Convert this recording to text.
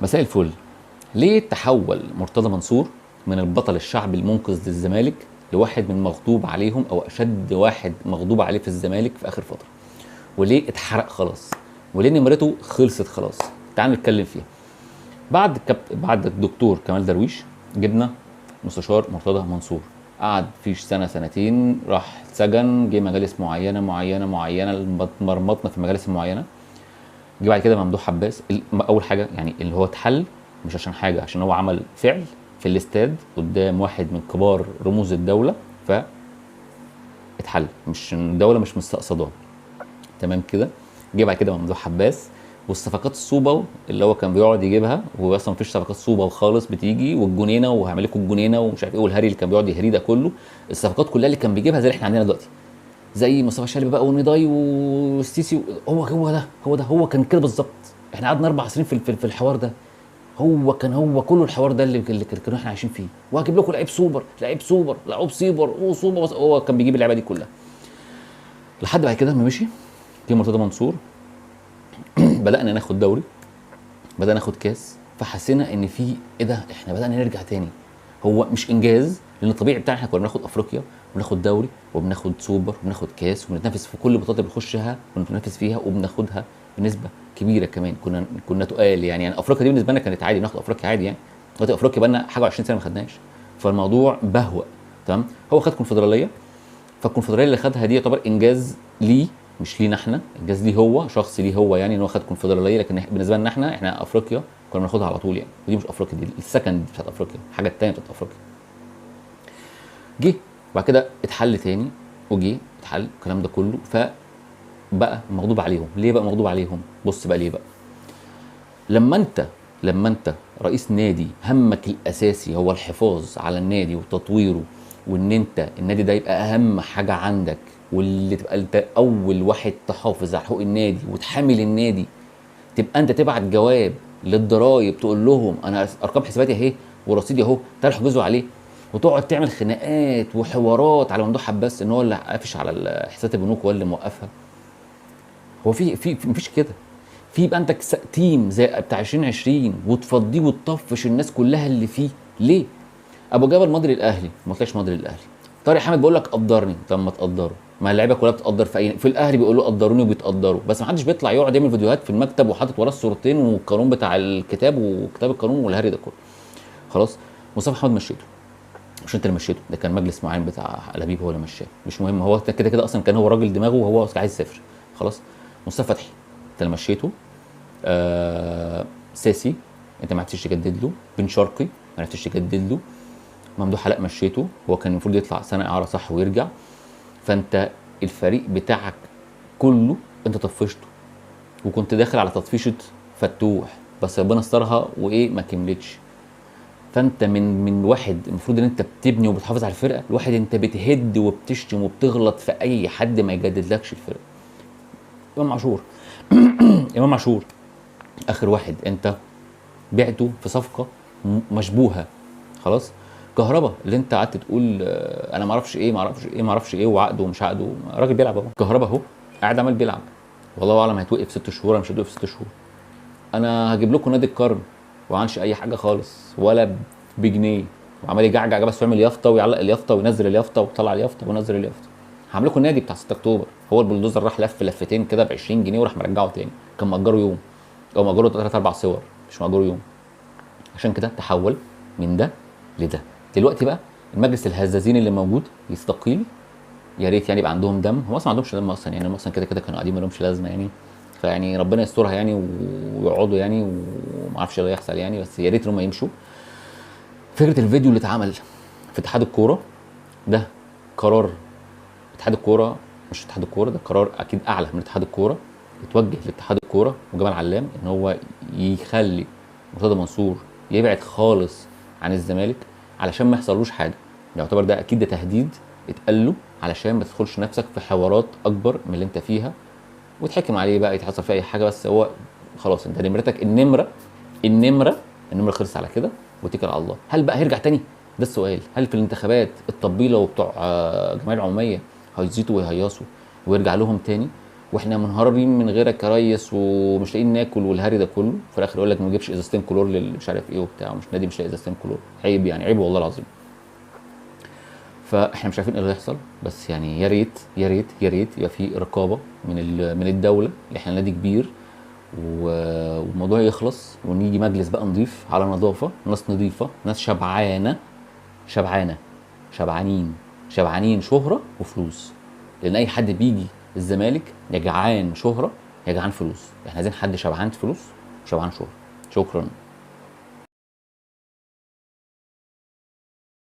مساء الفل. ليه تحول مرتضى منصور من البطل الشعبي المنقذ للزمالك لواحد من مغضوب عليهم او اشد واحد مغضوب عليه في الزمالك في اخر فتره؟ وليه اتحرق خلاص؟ وليه نمرته خلصت خلاص؟ تعال نتكلم فيها. بعد الدكتور كمال درويش جبنا مستشار مرتضى منصور، قعد فيش سنه سنتين، راح سجن، جه مجالس معينه مرمطنا في مجالس معينه. جه بعد كده ممدوح عباس. اول حاجه يعني اللي هو اتحل مش عشان حاجه، عشان هو عمل فعل في الاستاد قدام واحد من كبار رموز الدوله، ف اتحل، مش الدوله مش مستقصداه. تمام كده. جه بعد كده ممدوح عباس والصفقات الصوبه اللي هو كان بيقعد يجيبها، وهو اصلا مفيش صفقات صوبه خالص بتيجي، والجنينه وهعمل لكم الجنينه ومش عارف ايه، والهري اللي كان بيقعد يهري ده كله. الصفقات كلها اللي كان بيجيبها زي اللي احنا عندنا دلوقتي، زي مصطفى شلبي بقى ونضاي والسيسي. هو كان كده بالظبط. احنا قعدنا 4 سنين في الحوار ده. هو كله الحوار ده اللي كنا احنا عايشين فيه، وهجيب لكم لعيب سوبر لعيب سيبر وسوبر. بس هو كان بيجيب اللعبه دي كلها لحد بعد كده ما مشي. جه مرتضى منصور بدانا ناخد دوري، بدانا ناخد كاس، فحسينا ان في ايه ده، احنا بدانا نرجع تاني. هو مش انجاز، لان الطبيعي بتاعنا احنا كنا بناخد افريقيا وبناخد دوري وبناخد سوبر وبناخد كاس وبنتنافس في كل البطولات اللي بنخشها وبنتنافس فيها وبناخدها بنسبه كبيره كمان. كنا تقال يعني افريقيا دي بالنسبه لنا كانت عادي، ناخد افريقيا عادي يعني. دلوقتي افريقيا بقى لنا حاجه 20 سنه ما خدناش، فالموضوع بهوأ. تمام. هو خد كونفدراليه، فالكونفدراليه اللي خدها دي يعتبر انجاز ليه، مش لينا احنا، انجاز ليه هو شخصي، ليه هو يعني ان هو خد كونفدراليه. لكن بالنسبه لنا احنا افريقيا كنا بناخدها على طول يعني، ودي مش افريقيا، دي السكند بتاعت افريقيا، الحاجه الثانيه بتاعت افريقيا. جه وبعد كده اتحل تاني، وجه اتحل الكلام ده كله، فبقى مغضوب عليهم. ليه بقى مغضوب عليهم؟ بص بقى ليه بقى. لما انت رئيس نادي همك الاساسي هو الحفاظ على النادي وتطويره، وان انت النادي ده يبقى اهم حاجه عندك، واللي تبقى انت اول واحد تحافظ على حقوق النادي وتحمل النادي، تبقى انت تبعت جواب للضرايب تقول لهم انا ارقام حساباتي اهي ورصيدي اهو، تعالوا احجزوا عليه، وتقعد تعمل خناقات وحوارات على ممدوح عباس ان هو اللي قافش على حسابات البنوك وهو اللي موقفها. هو في مفيش كده. في يبقى انت تيم زي بتاع 2020 وتفضيه وتطفش الناس كلها اللي فيه. ليه؟ ابو جبل ماضي للاهلي، ما طلعش ماضي للاهلي. طارق حامد بيقول لك قدرني، طب ما تقدره، ما اللعيبه كلها بتقدر في الاهلي بيقولوا قدروني وبيتقدروا، بس ما حدش بيطلع يقعد يعمل فيديوهات في المكتب وحاطط وراه الصورتين والقانون بتاع الكتاب وكتاب القانون والهري ده كله. خلاص. مصطفى محمد مشيته، مش انت اللي مشيته، ده كان مجلس معين بتاع لبيب هو اللي مشاه، مش مهم، هو كده كده اصلا كان هو راجل دماغه وهو عايز يسافر. خلاص. مصطفى فتحي انت اللي مشيته. ساسي انت ما عرفتش تجدد له. بن شرقي ما عرفتش تجدد له. ممدوح علاء مشيته، هو كان المفروض يطلع سنه اعاره صح ويرجع. فانت الفريق بتاعك كله انت طفشته، وكنت داخل على تطفيشه فتوح، بس ربنا استرها وايه ما كملتش. فانت من واحد المفروض ان انت بتبني وبتحافظ على الفرقه، لواحد انت بتهد وبتشتم وبتغلط في اي حد ما يجددلكش الفرقه. امام عاشور امام عاشور اخر واحد انت بعته في صفقه مشبوهه. خلاص. كهربا اللي انت قعدت تقول انا ما اعرفش ايه وعقده ومش عقده، راجل بيلعب اهو. كهربا اهو قاعد عمال بيلعب، والله اعلم هيتوقف 6 شهور ولا مش هيتوقف 6 شهور. انا هجيب لكم نادي القرن، وعنش اي حاجه خالص ولا بجنيه، وعمال يجعجع بس ويعمل يافطه ويعلق اليافطه وينزل اليافطه ويطلع اليافطه وينزل اليافطه. هعمل لكم نادي بتاع 6 اكتوبر. هو البلدوزر راح لف لفتين كده ب 20 جنيه وراح مرجعه تاني، كان مأجره يوم او مأجره 3 4 صور، مش مأجره يوم. عشان كده تحول من ده لده. دلوقتي بقى المجلس الهزازين اللي موجود يستقيل، يا ريت يعني يبقى عندهم دم. هم اصلا ما عندهمش دم اصلا يعني، هم اصلا كده كده كانوا قاعدين ما لهمش لازمه يعني، فيعني ربنا يسترها يعني ويقعدوا يعني، وما اعرفش ايه اللي هيحصل يعني، بس يا ريت ان هم يمشوا. فكره الفيديو اللي اتعمل في اتحاد الكوره ده قرار اتحاد الكوره، مش اتحاد الكوره، ده قرار اكيد اعلى من اتحاد الكوره، اتوجه لاتحاد الكوره وجمال علام ان هو يخلي مرتضى منصور يبعد خالص عن الزمالك علشان ما يحصلوش حاجه. يعتبر ده اكيد ده تهديد اتقال له علشان ما تدخلش نفسك في حوارات اكبر من اللي انت فيها وتحكم عليه بقى يتحصل فيه اي حاجه. بس هو خلاص انت نمرتك النمره خلص على كده واتكل على الله. هل بقى هيرجع تاني؟ ده السؤال. هل في الانتخابات التطبيله وبتوع جمعيه العموميه هيزيطوا ويهيصوا ويرجع لهم تاني، واحنا منهارين من غيرك يا ريس ومش لاقيين ناكل والهري ده كله، في الاخر يقول لك ما نجيبش ازازتين كلور مش عارف ايه وبتاع، ومش نادي مش لاقي ازازتين كلور. عيب يعني، عيب والله العظيم. فاحنا مش عارفين ايه اللي هيحصل، بس يعني يا ريت يا ريت يا ريت يبقى في رقابه من الدوله، اللي احنا نادي كبير والموضوع يخلص، ونيجي مجلس بقى نضيف على نظافه، ناس نظيفه، ناس شبعانه، شبعانه، شبعانين، شبعانين شهره وفلوس. لان اي حد بيجي الزمالك يا جعان شهره يا جعان فلوس، احنا عايزين حد شبعان فلوس وشبعان شهره. شكرا.